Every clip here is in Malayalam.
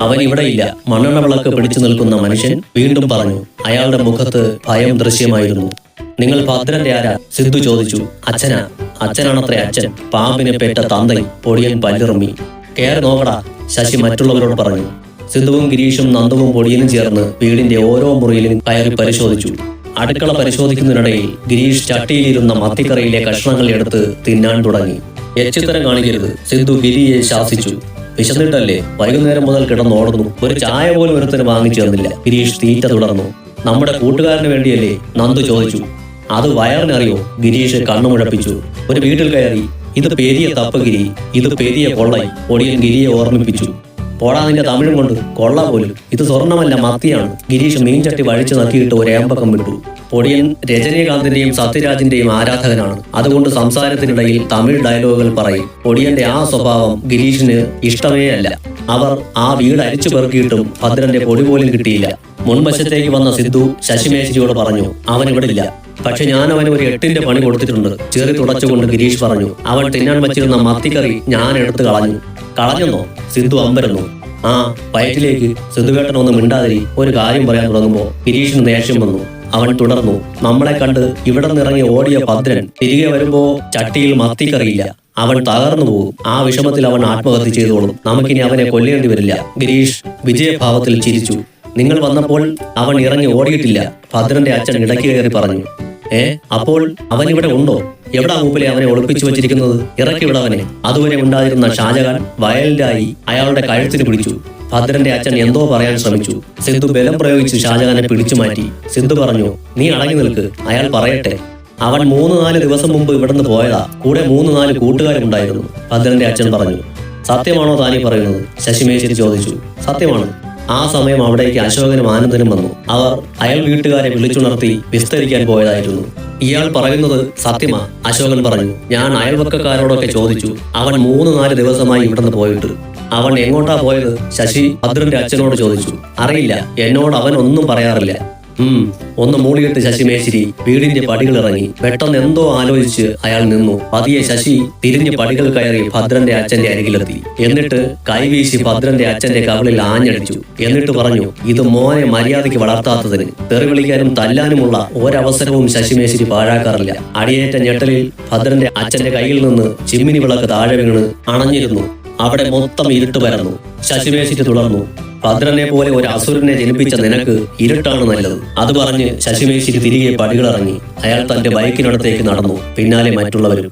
അവൻ ഇവിടെയില്ല. മണ്ണെണ്ണ വിളക്ക് പിടിച്ചു നിൽക്കുന്ന മനുഷ്യൻ വീണ്ടും പറഞ്ഞു. അയാളുടെ മുഖത്ത് ഭയം ദൃശ്യമായിരുന്നു. നിങ്ങൾ ഭദ്രന്റെ ആരാ? സിദ്ധു ചോദിച്ചു. അച്ഛനാ. അച്ഛനാണത്രേ അച്ഛൻ. പാമ്പിനെ പെറ്റ തന്തൈ. പൊടിയൻ പല്ലിറുമ്മി. കേറി നോക്കടാ, ശശി മറ്റുള്ളവരോട് പറഞ്ഞു. സിദ്ധുവും ഗിരീഷും നന്ദുവും പൊടിയനും ചേർന്ന് വീടിന്റെ ഓരോ മുറിയിലും കയറി പരിശോധിച്ചു. അടുക്കള പരിശോധിക്കുന്നതിനിടയിൽ ഗിരീഷ് ചട്ടിയിലിരുന്ന മത്തിക്കറിയിലെ കഷ്ണങ്ങൾ എടുത്ത് തിന്നാൻ തുടങ്ങി. എച്ചിത്തരം കാണിക്കരുത്, സിദ്ധു ഗിരിയെ ശാസിച്ചു. വിശന്നിട്ടല്ലേ, വൈകുന്നേരം മുതൽ കിടന്നോടുന്നു. ഒരു ചായ പോലും ഒരുത്തന് വാങ്ങിച്ചു തന്നില്ല. ഗിരീഷ് തീറ്റ തുടർന്നു. നമ്മുടെ കൂട്ടുകാരന് വേണ്ടിയല്ലേ? നന്ദു ചോദിച്ചു. അത് വയറിനറിയോ? ഗിരീഷ് കണ്ണുമുഴപ്പിച്ചു. ഒരു വീട്ടിൽ കയറി. ഇത് പെരിയ തപ്പഗിരി, ഇത് പെരിയ കൊള്ളൈ. പൊടിയൻ ഗിരിയെ ഓർമ്മിപ്പിച്ചു. പോടാ നിന്റെ തമിഴും കൊണ്ട്. കൊള്ള പോലും. ഇത് സ്വർണ്ണമല്ല, മത്തിയാണ്. ഗിരീഷ് മീൻചട്ടി വഴിച്ചു നക്കിയിട്ട് ഒരു ഏമ്പക്കം വിട്ടു. പൊടിയൻ രജനീകാന്തിന്റെയും സത്യരാജിന്റെയും ആരാധകനാണ്. അതുകൊണ്ട് സംസാരത്തിനിടയിൽ തമിഴ് ഡയലോഗുകൾ പറയും. പൊടിയന്റെ ആ സ്വഭാവം ഗിരീഷിന് ഇഷ്ടമേ അല്ല. അവർ ആ വീട് അരിച്ചു പെറുക്കിയിട്ടും ഭദ്രന്റെ പൊടി പോലും കിട്ടിയില്ല. മുൻവശത്തേക്ക് വന്ന സിദ്ധു ശശിമേശിയോട് പറഞ്ഞു, അവൻ ഇവിടെ ഇല്ല. പക്ഷെ ഞാൻ അവന് ഒരു 8ന്റെ പണി കൊടുത്തിട്ടുണ്ട്. ചെറി തുടച്ചുകൊണ്ട് ഗിരീഷ് പറഞ്ഞു. അവൻ തിന്നാൻ വച്ചിരുന്ന മത്തിക്കറി ഞാൻ എടുത്തു കളഞ്ഞു. കളഞ്ഞെന്നോ? സിദ്ധു അമ്പരന്നു. ആ, വയറ്റിലേക്ക്. സിദ്ധുവേട്ടനൊന്നും മിണ്ടാതിരി. ഒരു കാര്യം പറയാൻ തുടങ്ങുമ്പോ ഗിരീഷിന് ദേഷ്യം വന്നു. അവൻ തുടർന്നു. നമ്മളെ കണ്ട് ഇവിടെ നിന്നിറങ്ങി ഓടിയ ഭദ്രൻ തിരികെ വരുമ്പോ ചട്ടിയിൽ മത്തിക്കറിയില്ല. അവൻ തകർന്നു പോകും. ആ വിഷമത്തിൽ അവൻ ആത്മഹത്യ ചെയ്തോളും. നമുക്കിനി അവനെ കൊല്ലേണ്ടി വരില്ല. ഗിരീഷ് വിജയഭാവത്തിൽ ചിരിച്ചു. നിങ്ങൾ വന്നപ്പോൾ അവൻ ഇറങ്ങി ഓടിയിട്ടില്ല. ഭദ്രന്റെ അച്ഛൻ ഇടയ്ക്ക് കയറി പറഞ്ഞു. അപ്പോൾ അവൻ ഇവിടെ ഉണ്ടോ? എവിടാ മൂപ്പിലെ അവനെ ഒളിപ്പിച്ചു വെച്ചിരിക്കുന്നത്? ഇറക്കി വിടവനെ. അതുവരെ ഉണ്ടായിരുന്ന ഷാജഹാൻ വയലിലായി അയാളുടെ കഴുത്തിന് പിടിച്ചു. ഭദ്രന്റെ അച്ഛൻ എന്തോ പറയാൻ ശ്രമിച്ചു. സിദ്ധു ബലം പ്രയോഗിച്ച് ഷാജഹാനെ പിടിച്ചു മാറ്റി. സിദ്ധു പറഞ്ഞു, നീ അടങ്ങി നിൽക്ക്, അയാൾ പറയട്ടെ. അവൻ 3-4 ദിവസം മുമ്പ് ഇവിടുന്ന് പോയതാ. കൂടെ 3-4 കൂട്ടുകാരുണ്ടായിരുന്നു. ഭദ്രന്റെ അച്ഛൻ പറഞ്ഞു. സത്യമാണോ താനീ പറയുന്നത്? ശശിമേശ്വരി ചോദിച്ചു. സത്യമാണ്. ആ സമയം അവിടേക്ക് അശോകനും ആനന്ദനും വന്നു. അവർ അയൽ വീട്ടുകാരെ വിളിച്ചുണർത്തി വിസ്തരിക്കാൻ പോയതായിരുന്നു. ഇയാൾ പറയുന്നത് സത്യമാ? അശോകൻ പറഞ്ഞു. ഞാൻ അയൽവക്കക്കാരോടൊക്കെ ചോദിച്ചു. അവൻ 3-4 ദിവസമായി ഇവിടുന്ന് പോയിട്ട്. അവൻ എങ്ങോട്ടാ പോയത്? ശശി ഭദ്രന്റെ അച്ഛനോട് ചോദിച്ചു. അറിയില്ല, എന്നോട് അവൻ ഒന്നും പറയാറില്ല. ഒന്ന് മൂളിയിട്ട് ശശിമേശ്വരി വീടിന്റെ പടികൾ ഇറങ്ങി. പെട്ടെന്ന് എന്തോ ആലോചിച്ച് അയാൾ നിന്നു. പതിയെ ശശി തിരിഞ്ഞ് പടികൾ കയറി ഭദ്രന്റെ അച്ഛന്റെ അരികിലെത്തി. എന്നിട്ട് കൈവീശി ഭദ്രന്റെ അച്ഛന്റെ കവിളിൽ ആഞ്ഞടിച്ചു. എന്നിട്ട് പറഞ്ഞു, ഇത് മോനെ മര്യാദയ്ക്ക് വളർത്താത്തതിന്. തെറി വിളിക്കാനും തല്ലാനുമുള്ള ഒരവസരവും ശശിമേശ്വരി പാഴാക്കാറില്ല. അടിയേറ്റ ഞെട്ടലിൽ ഭദ്രന്റെ അച്ഛന്റെ കയ്യിൽ നിന്ന് ചിമ്മിനി വിളക്ക് താഴെ വീണ് അണഞ്ഞിരുന്നു. അവിടെ മൊത്തം ഇരുട്ട് പരന്നു. ശശിമേശ്വരി തുടർന്നു. ഭദ്രനെ പോലെ ഒരു അസുരനെ ജനിപ്പിച്ച നിനക്ക് ഇരുട്ടാണ് നല്ലത്. അത് പറഞ്ഞ് ശശിമേശ്വരി തിരികെ പടികളിറങ്ങി. അയാൾ തന്റെ ബൈക്കിനടുത്തേക്ക് നടന്നു. പിന്നാലെ മറ്റുള്ളവരും.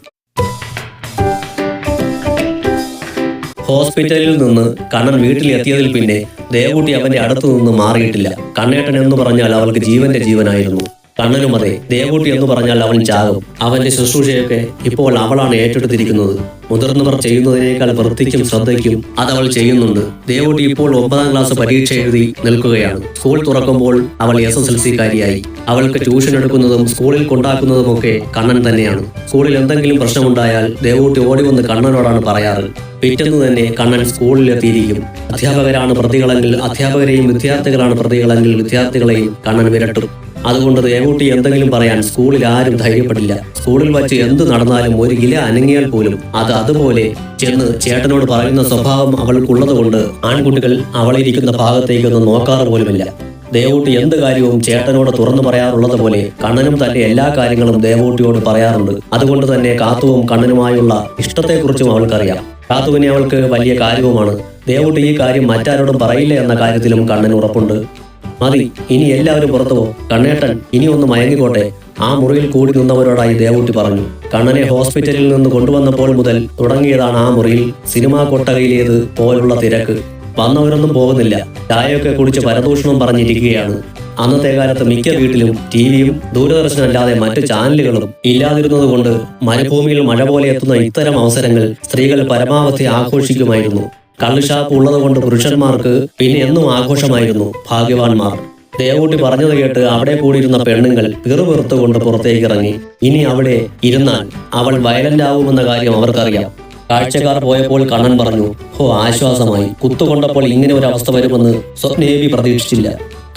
ഹോസ്പിറ്റലിൽ നിന്ന് കണ്ണൻ വീട്ടിലെത്തിയതിൽ പിന്നെ ദേവൂട്ടി അവന്റെ അടുത്തു നിന്ന് മാറിയിട്ടില്ല. കണ്ണേട്ടൻ എന്ന് പറഞ്ഞാൽ അവൾക്ക് ജീവന്റെ ജീവനായിരുന്നു. കണ്ണനും അതെ. ദേവൂട്ടി എന്ന് പറഞ്ഞാൽ അവൻ ചാകും. അവന്റെ ശുശ്രൂഷയൊക്കെ ഇപ്പോൾ അവളാണ് ഏറ്റെടുത്തിരിക്കുന്നത്. മുതിർന്നവർ ചെയ്യുന്നതിനേക്കാൾ വൃത്തിക്കും ശ്രദ്ധയ്ക്കും അതവൾ ചെയ്യുന്നുണ്ട്. ദേവൂട്ടി ഇപ്പോൾ 9ാം ക്ലാസ് പരീക്ഷ എഴുതി നിൽക്കുകയാണ്. സ്കൂൾ തുറക്കുമ്പോൾ അവൾ SSLC-കാരിയായി. അവൾക്ക് ട്യൂഷൻ എടുക്കുന്നതും സ്കൂളിൽ കൊണ്ടാക്കുന്നതുമൊക്കെ കണ്ണൻ തന്നെയാണ്. സ്കൂളിൽ എന്തെങ്കിലും പ്രശ്നമുണ്ടായാൽ ദേവൂട്ടി ഓടി വന്ന് കണ്ണനോടാണ് പറയാറ്. പിറ്റേന്ന് തന്നെ കണ്ണൻ സ്കൂളിലെത്തിയിരിക്കും. അധ്യാപകരാണ് പ്രതികളെങ്കിൽ അധ്യാപകരെയും, വിദ്യാർത്ഥികളാണ് പ്രതികളെങ്കിൽ വിദ്യാർത്ഥികളെയും കണ്ണൻ വിരട്ടും. അതുകൊണ്ട് ദേവൂട്ടി എന്തെങ്കിലും പറയാൻ സ്കൂളിൽ ആരും ധൈര്യപ്പെടില്ല. സ്കൂളിൽ വച്ച് എന്ത് നടന്നാലും ഒരു ഇല അനങ്ങിയാൽ പോലും അത് അതുപോലെ ചെന്ന് ചേട്ടനോട് പറയുന്ന സ്വഭാവം അവൾക്കുള്ളത് കൊണ്ട് ആൺകുട്ടികൾ അവളിരിക്കുന്ന ഭാഗത്തേക്കൊന്നും നോക്കാറ് പോലുമില്ല. ദേവൂട്ടി എന്ത് കാര്യവും ചേട്ടനോട് തുറന്നു പറയാറുള്ളത് പോലെ കണ്ണനും തന്റെ എല്ലാ കാര്യങ്ങളും ദേവൂട്ടിയോട് പറയാറുണ്ട്. അതുകൊണ്ട് തന്നെ കാത്തുവും കണ്ണനുമായുള്ള ഇഷ്ടത്തെക്കുറിച്ചും അവൾക്കറിയാം. കാത്തുവിനെ അവൾക്ക് വലിയ കാര്യവുമാണ്. ദേവൂട്ടി ഈ കാര്യം മറ്റാരോടും പറയില്ല എന്ന കാര്യത്തിലും കണ്ണന് ഉറപ്പുണ്ട്. മതി, ഇനി എല്ലാവരും പുറത്തു പോ. കണ്ണേട്ടൻ ഇനി ഒന്ന് മയങ്ങിക്കോട്ടെ. ആ മുറിയിൽ കൂടി നിന്നവരോടായി ദേവൂട്ടി പറഞ്ഞു. കണ്ണനെ ഹോസ്പിറ്റലിൽ നിന്ന് കൊണ്ടുവന്നപ്പോൾ മുതൽ തുടങ്ങിയതാണ് ആ മുറിയിൽ സിനിമാ കൊട്ടകയിലേത് പോലുള്ള തിരക്ക്. വന്നവരൊന്നും പോകുന്നില്ല. ചായയൊക്കെ കുടിച്ച് പരദൂഷണം പറഞ്ഞിരിക്കുകയാണ്. അന്നത്തെ കാലത്ത് മിക്ക വീട്ടിലും ടിവിയും ദൂരദർശനമല്ലാതെ മറ്റു ചാനലുകളും ഇല്ലാതിരുന്നത് കൊണ്ട് മരുഭൂമിയിൽ മഴ പോലെ എത്തുന്ന ഇത്തരം അവസരങ്ങൾ സ്ത്രീകൾ പരമാവധി ആഘോഷിക്കുമായിരുന്നു. കള്ളുഷാപ്പ് ഉള്ളത് കൊണ്ട് പുരുഷന്മാർക്ക് പിന്നെ എന്നും ആഘോഷമായിരുന്നു. ഭാഗ്യവാന്മാർ. ദേവൂട്ടി പറഞ്ഞത് കേട്ട് അവിടെ കൂടിയിരുന്ന പെണ്ണുങ്ങൾ പിറുപിറുത്തുകൊണ്ട് പുറത്തേക്ക് ഇറങ്ങി. ഇനി അവിടെ ഇരുന്നാൽ അവൾ വയലന്റ് ആവുമെന്ന കാര്യം അവർക്കറിയാം. കാഴ്ചക്കാർ പോയപ്പോൾ കണ്ണൻ പറഞ്ഞു, ആശ്വാസമായി. കുത്തുകൊണ്ടപ്പോൾ ഇങ്ങനെ ഒരു അവസ്ഥ വരുമെന്ന് സ്വപ്നേവി പ്രതീക്ഷിച്ചില്ല.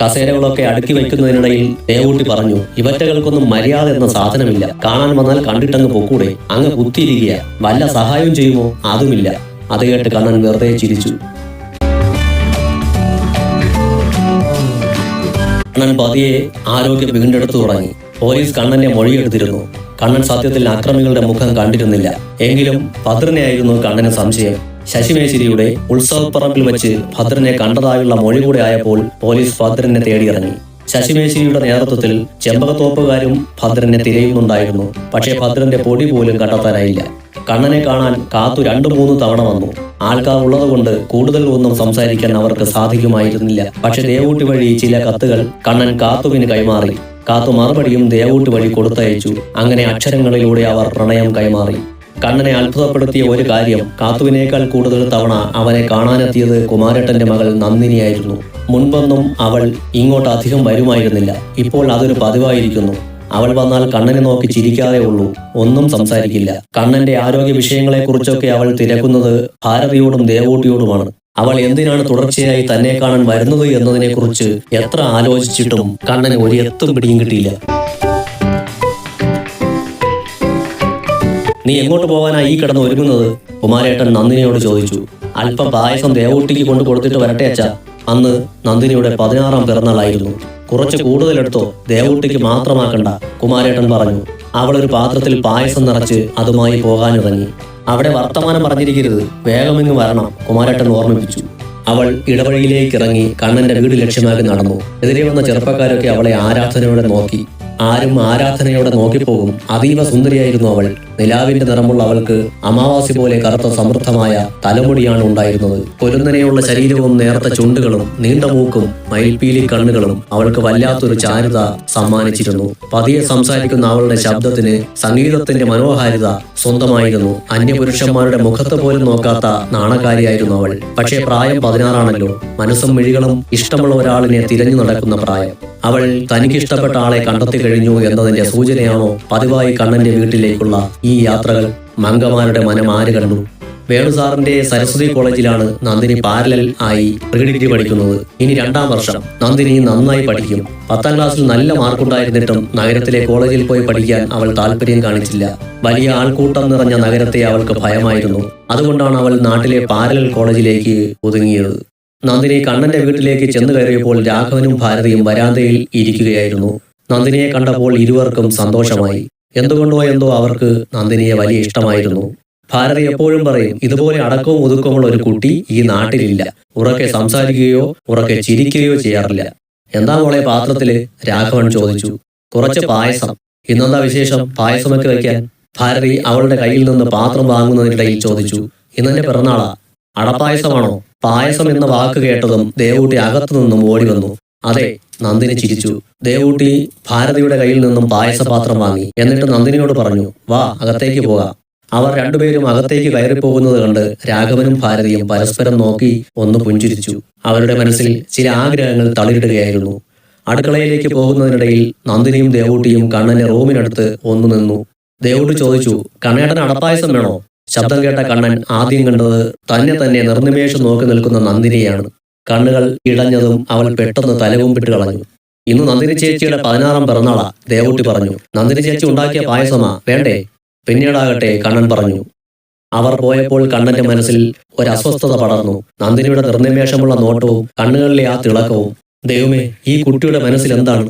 കസേരകളൊക്കെ അടുക്കി വയ്ക്കുന്നതിനിടയിൽ ദേവൂട്ടി പറഞ്ഞു, ഇവറ്റകൾക്കൊന്നും മര്യാദ എന്ന സാധനമില്ല. കാണാൻ വന്നാൽ കണ്ടിട്ടങ്ങ് പൊക്കൂടെ? അങ്ങ് കുത്തിയിരിക്കുക. വല്ല സഹായം ചെയ്യുമോ? അതുമില്ല. അത് കേട്ട് കണ്ണൻ വെറുതെ ചിരിച്ചു. കണ്ണൻ പതിയെ ആരോഗ്യം വീണ്ടെടുത്തു തുടങ്ങി. പോലീസ് കണ്ണന്റെ മൊഴിയെടുത്തിരുന്നു. കണ്ണൻ സത്യത്തിൽ അക്രമികളുടെ മുഖം കണ്ടിരുന്നില്ല. എങ്കിലും ഭദ്രനെയായിരുന്നു കണ്ണന് സംശയം. ശശിമേശ്വരിയുടെ ഉത്സവപ്പറമ്പിൽ വെച്ച് ഭദ്രനെ കണ്ടതായുള്ള മൊഴി കൂടെ ആയപ്പോൾ പോലീസ് ഭദ്രനെ തേടിയിറങ്ങി. ശശിമേശ്വരിയുടെ നേതൃത്വത്തിൽ ചെമ്പകത്തോപ്പുകാരും ഭദ്രനെ തിരയുന്നുണ്ടായിരുന്നു. പക്ഷേ ഭദ്രന്റെ പൊടി പോലും കണ്ടെത്താനായില്ല. കണ്ണനെ കാണാൻ കാത്തു 2-3 തവണ വന്നു. ആൾക്കാർ ഉള്ളതുകൊണ്ട് കൂടുതൽ ഒന്നും സംസാരിക്കാൻ അവർക്ക് സാധിക്കുമായിരുന്നില്ല. പക്ഷെ ദേവൂട്ടി വഴി ചില കത്തുകൾ കണ്ണൻ കാത്തുവിന് കൈമാറി. കാത്തു മറുപടിയും ദേവൂട്ടി വഴി കൊടുത്തയച്ചു. അങ്ങനെ അക്ഷരങ്ങളിലൂടെ അവർ പ്രണയം കൈമാറി. കണ്ണനെ അത്ഭുതപ്പെടുത്തിയ ഒരു കാര്യം, കാത്തുവിനേക്കാൾ കൂടുതൽ തവണ അവനെ കാണാനെത്തിയത് കുമാരേട്ടന്റെ മകൾ നന്ദിനിയായിരുന്നു. മുൻപൊന്നും അവൾ ഇങ്ങോട്ട് അധികം വരുമായിരുന്നില്ല. ഇപ്പോൾ അതൊരു പതിവായിരിക്കുന്നു. അവൾ വന്നാൽ കണ്ണനെ നോക്കി ചിരിക്കാതെ ഉള്ളൂ, ഒന്നും സംസാരിക്കില്ല. കണ്ണന്റെ ആരോഗ്യ വിഷയങ്ങളെക്കുറിച്ചൊക്കെ അവൾ തിരക്കുന്നത് ഭാരതിയോടും ദേവൂട്ടിയോടുമാണ്. അവൾ എന്തിനാണ് തുടർച്ചയായി തന്നെ കാണാൻ വരുന്നത് എന്നതിനെക്കുറിച്ച് എത്ര ആലോചിച്ചിട്ടും കണ്ണന് ഒരു എത്തും പിടിയും കിട്ടിയില്ല. നീ എങ്ങോട്ട് പോകാനായി ഈ കിടന്ന് ഒരുങ്ങുന്നത്? കുമാരേട്ടൻ നന്ദിനിയോട് ചോദിച്ചു. അല്പം പായസം ദേവൂട്ടിക്ക് കൊണ്ട് കൊടുത്തിട്ട് വരട്ടെ അച്ഛാ. അന്ന് നന്ദിനിയുടെ 16ാം പിറന്നാളായിരുന്നു. കുറച്ച് കൂടുതലെടുത്തോ, ദേവൂട്ടിക്ക് മാത്രമാക്കണ്ട, കുമാരേട്ടൻ പറഞ്ഞു. അവളൊരു പാത്രത്തിൽ പായസം നിറച്ച് അതുമായി പോകാനിറങ്ങി. അവിടെ വർത്തമാനം പറഞ്ഞിരിക്കരുത്, വേഗമിങ്ങ് വരണം, കുമാരേട്ടൻ ഓർമ്മിപ്പിച്ചു. അവൾ ഇടവഴിയിലേക്ക് ഇറങ്ങി കണ്ണന്റെ വീട് ലക്ഷ്യമാക്കി നടന്നു. എതിരെ വന്ന ചെറുപ്പക്കാരൊക്കെ അവളെ ആരാധനയോടെ നോക്കി. ആരും ആരാധനയോടെ നോക്കിപ്പോകും. അതീവ സുന്ദരിയായിരുന്നു അവൾ. നിലാവിന്റെ നിറമുള്ള അവൾക്ക് അമാവാസി പോലെ കറുത്ത സമൃദ്ധമായ തലമുടിയാണ് ഉണ്ടായിരുന്നത്. പൊരുന്നനെയുള്ള ശരീരവും നേർത്ത ചുണ്ടുകളും നീണ്ട മൂക്കും മയിൽപ്പീലി കണ്ണുകളും അവൾക്ക് വല്ലാത്തൊരു ചാരുത സമ്മാനിച്ചിരുന്നു. പതിയെ സംസാരിക്കുന്ന അവളുടെ ശബ്ദത്തിന് സംഗീതത്തിന്റെ മനോഹാരിത സ്വന്തമായിരുന്നു. അന്യപുരുഷന്മാരുടെ മുഖത്ത് പോലും നോക്കാത്ത നാണക്കാരിയായിരുന്നു അവൾ. പക്ഷേ പ്രായം 16ആണല്ലോ. മനസ്സും മിഴികളും ഇഷ്ടമുള്ള ഒരാളിനെ തിരഞ്ഞു നടക്കുന്ന പ്രായം. അവൾ തനിക്കിഷ്ടപ്പെട്ട ആളെ കണ്ടെത്തി കഴിഞ്ഞു എന്നതിന്റെ സൂചനയാണോ പതിവായി കണ്ണന്റെ വീട്ടിലേക്കുള്ള ഈ യാത്രകൾ? മംഗമാരുടെ മനം ആര് കണ്ടു? വേണുസാറിന്റെ സരസ്വതി കോളേജിലാണ് നന്ദിനി പാരലൽ ആയി പ്രീ ഡിഗ്രി പഠിക്കുന്നത്. ഇനി 2ാം വർഷം. നന്ദിനി നന്നായി പഠിക്കും. 10ാം ക്ലാസ്സിൽ നല്ല മാർക്കുണ്ടായിരുന്നിട്ടും നഗരത്തിലെ കോളേജിൽ പോയി പഠിക്കാൻ അവൾ താല്പര്യം കാണിച്ചില്ല. വലിയ ആൾക്കൂട്ടം നിറഞ്ഞ നഗരത്തെ അവൾക്ക് ഭയമായിരുന്നു. അതുകൊണ്ടാണ് അവൾ നാട്ടിലെ പാരലൽ കോളേജിലേക്ക് ഒതുങ്ങിയത്. നന്ദിനി കണ്ണന്റെ വീട്ടിലേക്ക് ചെന്ന് കയറിയപ്പോൾ രാഘവനും ഭാരതിയും വരാന്തയിൽ ഇരിക്കുകയായിരുന്നു. നന്ദിനിയെ കണ്ടപ്പോൾ ഇരുവർക്കും സന്തോഷമായി. എന്തുകൊണ്ടോ എന്തോ അവർക്ക് നന്ദിനിയെ വലിയ ഇഷ്ടമായിരുന്നു. ഭാരതി എപ്പോഴും പറയും, ഇതുപോലെ അടക്കവും ഒതുക്കമുള്ള ഒരു കുട്ടി ഈ നാട്ടിലില്ല. ഉറക്കെ സംസാരിക്കുകയോ ഉറക്കെ ചിരിക്കുകയോ ചെയ്യാറില്ല. എന്താ മോളെ പാത്രത്തില്? രാഘവൻ ചോദിച്ചു. കുറച്ച് പായസം. ഇന്നെന്താ വിശേഷം? പായസമൊക്കെ വയ്ക്കാൻ? ഭാരതി അവളുടെ കയ്യിൽ നിന്ന് പാത്രം വാങ്ങുന്നതിനിടയിൽ ചോദിച്ചു. ഇന്നെന്റെ പിറന്നാളാ. അടപ്പായസമാണോ? പായസം എന്ന വാക്ക് കേട്ടതും ദേവൂട്ടി അകത്തു നിന്നും ഓടി വന്നു. അതെ, നന്ദിനി ചിരിച്ചു. ദേവൂട്ടി ഭാരതിയുടെ കയ്യിൽ നിന്നും പായസപാത്രം വാങ്ങി. എന്നിട്ട് നന്ദിനിയോട് പറഞ്ഞു, വാ അകത്തേക്ക് പോകാം. അവർ രണ്ടുപേരും അകത്തേക്ക് കയറിപ്പോകുന്നത് കണ്ട് രാഘവനും ഭാരതിയും പരസ്പരം നോക്കി ഒന്ന് പുഞ്ചിരിച്ചു. അവരുടെ മനസ്സിൽ ചില ആഗ്രഹങ്ങൾ തളിരിടുകയായിരുന്നു. അടുക്കളയിലേക്ക് പോകുന്നതിനിടയിൽ നന്ദിനിയും ദേവൂട്ടിയും കണ്ണന്റെ റൂമിനടുത്ത് ഒന്നു നിന്നു. ദേവൂട്ടി ചോദിച്ചു, കണ്ണേട്ടൻ അടപ്പായസം വേണോ? ശബ്ദം കേട്ട കണ്ണൻ ആദ്യം കണ്ടത് തന്നെ നിർനിമേഷം നോക്കി നിൽക്കുന്ന നന്ദിനിയാണ്. കണ്ണുകൾ ഇടഞ്ഞതും അവൾ പെട്ടെന്ന് തലകുമ്പിട്ട് കളഞ്ഞു. ഇന്ന് നന്ദിനി ചേച്ചിയുടെ 16ാം പിറന്നാളാ, ദേവൂട്ടി പറഞ്ഞു. നന്ദിനി ചേച്ചി ഉണ്ടാക്കിയ പായസമാ, വേണ്ടേ? പിന്നീടാകട്ടെ, കണ്ണൻ പറഞ്ഞു. അവർ പോയപ്പോൾ കണ്ണന്റെ മനസ്സിൽ ഒരസ്വസ്ഥത പടർന്നു. നന്ദിനിയുടെ നിർനിമേഷമുള്ള നോട്ടവും കണ്ണുകളിലെ ആ തിളക്കവും. ദൈവമേ, ഈ കുട്ടിയുടെ മനസ്സിൽ എന്താണ്?